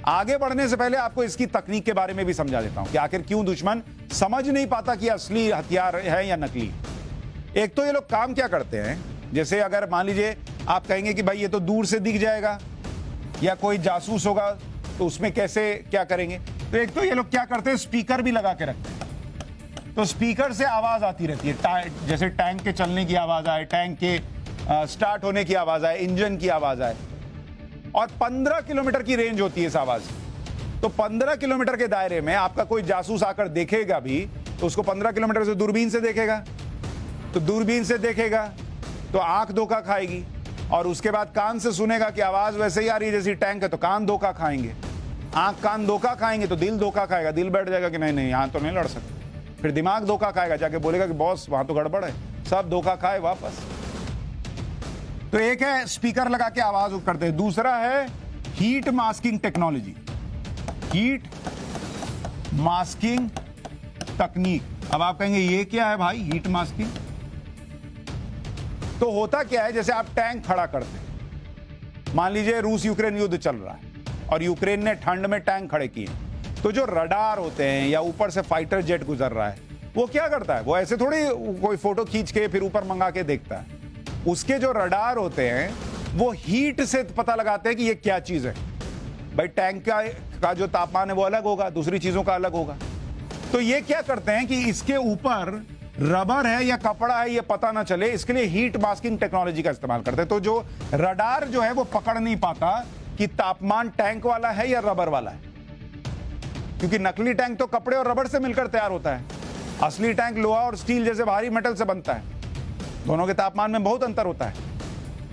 आगे बढ़ने से पहले आपको इसकी तकनीक के बारे में भी समझा देता हूं कि आखिर क्यों दुश्मन समझ नहीं पाता कि असली हथियार है या नकली। एक तो ये लोग काम क्या करते हैं, जैसे अगर मान लीजिए आप कहेंगे कि भाई ये तो दूर से दिख जाएगा या कोई जासूस होगा तो उसमें कैसे क्या करेंगे, तो एक तो ये लोग क्या करते हैं, स्पीकर भी लगा के रखते हैं। तो स्पीकर से आवाज आती रहती है, जैसे टैंक के चलने की आवाज आए, टैंक के स्टार्ट होने की आवाज आए, इंजन की आवाज आए, और 15 किलोमीटर की रेंज होती है इस आवाज। तो 15 किलोमीटर के दायरे में आपका कोई जासूस आकर देखेगा भी तो उसको 15 किलोमीटर से दूरबीन से देखेगा, तो दूरबीन से देखेगा तो आंख धोखा खाएगी, और उसके बाद कान से सुनेगा कि आवाज वैसे ही आ रही है जैसी टैंक है, तो कान धोखा खाएंगे, आंख कान धोखा खाएंगे तो दिल धोखा खाएगा, दिल बैठ जाएगा कि नहीं नहीं यहां तो नहीं लड़ सकते, फिर दिमाग धोखा खाएगा, जाके बोलेगा कि बॉस वहां तो गड़बड़ है, सब धोखा खाए वापस। तो एक है स्पीकर लगा के आवाज करते हैं, दूसरा है heat masking technology, heat masking तकनीक। अब आप कहेंगे ये क्या है भाई हीट मास्किंग? तो होता क्या है, जैसे आप टैंक खड़ा करते हैं, मान लीजिए रूस यूक्रेन युद्ध चल रहा है और यूक्रेन ने ठंड में टैंक खड़े किए, तो जो रडार होते हैं या ऊपर से फाइटर जेट गुजर रहा है, वो क्या करता है, वो ऐसे थोड़ी कोई फोटो खींच के फिर ऊपर मंगा के देखता है। उसके जो रडार होते हैं वो हीट से पता लगाते हैं कि ये क्या चीज है। भाई टैंक का जो तापमान है वो अलग होगा, दूसरी चीजों का अलग होगा। तो ये क्या करते हैं कि इसके ऊपर रबर है या कपड़ा है ये पता ना चले, इसके लिए हीट मास्किंग टेक्नोलॉजी का इस्तेमाल करते हैं। तो जो रडार जो है वो पकड़ नहीं पाता कि तापमान टैंक वाला है या रबर वाला है, क्योंकि नकली टैंक तो कपड़े और रबर से मिलकर तैयार होता है, असली टैंक लोहा और स्टील जैसे भारी मेटल से बनता है, दोनों के तापमान में बहुत अंतर होता है।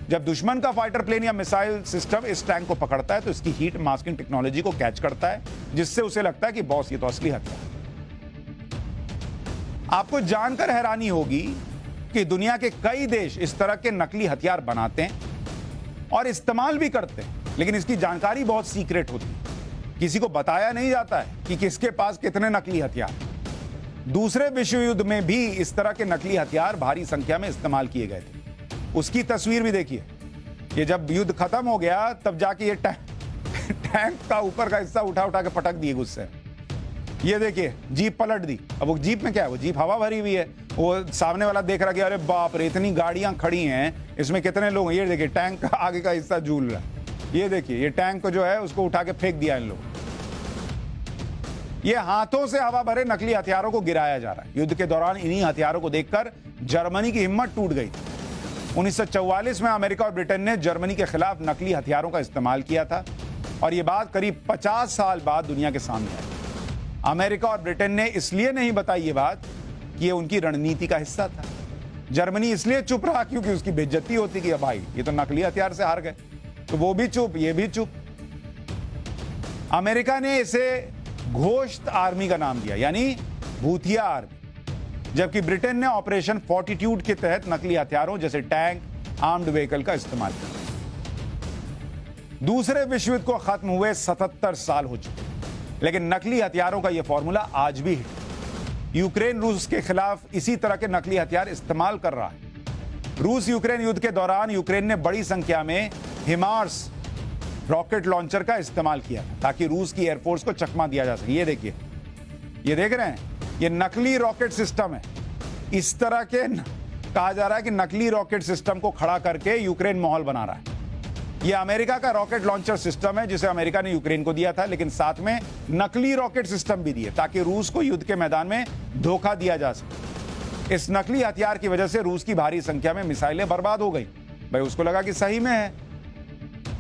जब दुश्मन का फाइटर प्लेन या मिसाइल सिस्टम इस टैंक को पकड़ता है तो इसकी हीट मास्किंग टेक्नोलॉजी को कैच करता है, जिससे उसे लगता है कि बॉस ये तो असली हथियार। आपको जानकर हैरानी होगी कि दुनिया के कई देश इस तरह के नकली हथियार बनाते हैं और इस्तेमाल भी करते हैं, लेकिन इसकी जानकारी बहुत सीक्रेट होती है, किसी को बताया नहीं जाता है कि किसके पास कितने नकली हथियार। दूसरे विश्व युद्ध में भी इस तरह के नकली हथियार भारी संख्या में इस्तेमाल किए गए थे। उसकी तस्वीर भी देखिए, ये जब युद्ध खत्म हो गया तब जाके ये टैंक का ऊपर का हिस्सा उठा उठा के पटक दिए गुस्से। ये देखिए जीप पलट दी। अब वो जीप में क्या है, वो जीप हवा भरी हुई है, वो सामने वाला देख रहा कि अरे बाप रे इतनी गाड़ियां खड़ी हैं, इसमें कितने लोग हैं। ये देखिए टैंक का आगे का हिस्सा झूल रहा है। ये देखिए ये टैंक को जो है उसको उठा के फेंक दिया इन लोगों। ये हाथों से हवा भरे नकली हथियारों को गिराया जा रहा है। युद्ध के दौरान इन्हीं हथियारों को देखकर जर्मनी की हिम्मत टूट गई थी। 1944 में अमेरिका और ब्रिटेन ने जर्मनी के खिलाफ नकली हथियारों का इस्तेमाल किया था और यह बात करीब 50 साल बाद दुनिया के सामने आई। अमेरिका और ब्रिटेन ने इसलिए नहीं बताई ये बात कि ये उनकी रणनीति का हिस्सा था। जर्मनी इसलिए चुप रहा क्योंकि उसकी बेइज्जती होती कि भाई ये तो नकली हथियार से हार गए, तो वो भी चुप, ये भी चुप। अमेरिका ने इसे घोस्ट आर्मी का नाम दिया, यानी भूतिया आर्मी, जबकि ब्रिटेन ने ऑपरेशन फोर्टिट्यूड के तहत नकली हथियारों जैसे टैंक, आर्म्ड व्हीकल का इस्तेमाल किया। दूसरे विश्व युद्ध को खत्म हुए 77 साल हो चुके, लेकिन नकली हथियारों का यह फॉर्मूला आज भी हिट। यूक्रेन रूस के खिलाफ इसी तरह के नकली हथियार इस्तेमाल कर रहा है। रूस यूक्रेन युद्ध के दौरान यूक्रेन ने बड़ी संख्या में हिमार्स रॉकेट लॉन्चर का इस्तेमाल किया ताकि रूस की एयरफोर्स को चकमा दिया जा सके। ये देखिए, ये देख रहे हैं, ये नकली रॉकेट सिस्टम है। इस तरह के कहा जा रहा है कि नकली रॉकेट सिस्टम को खड़ा करके यूक्रेन माहौल बना रहा है। यह अमेरिका का रॉकेट लॉन्चर सिस्टम है जिसे अमेरिका ने यूक्रेन को दिया था, लेकिन साथ में नकली रॉकेट सिस्टम भी दिए ताकि रूस को युद्ध के मैदान में धोखा दिया जा सके। इस नकली हथियार की वजह से रूस की भारी संख्या में मिसाइलें बर्बाद हो गई। भाई उसको लगा कि सही में है,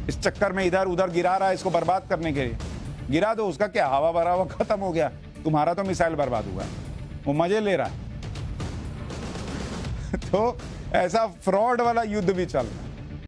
इस चक्कर में इधर उधर गिरा रहा है इसको बर्बाद करने के लिए। गिरा दो, उसका क्या, हवा भरा हुआ खत्म हो गया, तुम्हारा तो मिसाइल बर्बाद हुआ है, वो मजे ले रहा है। तो ऐसा फ्रॉड वाला युद्ध भी चल रहा है।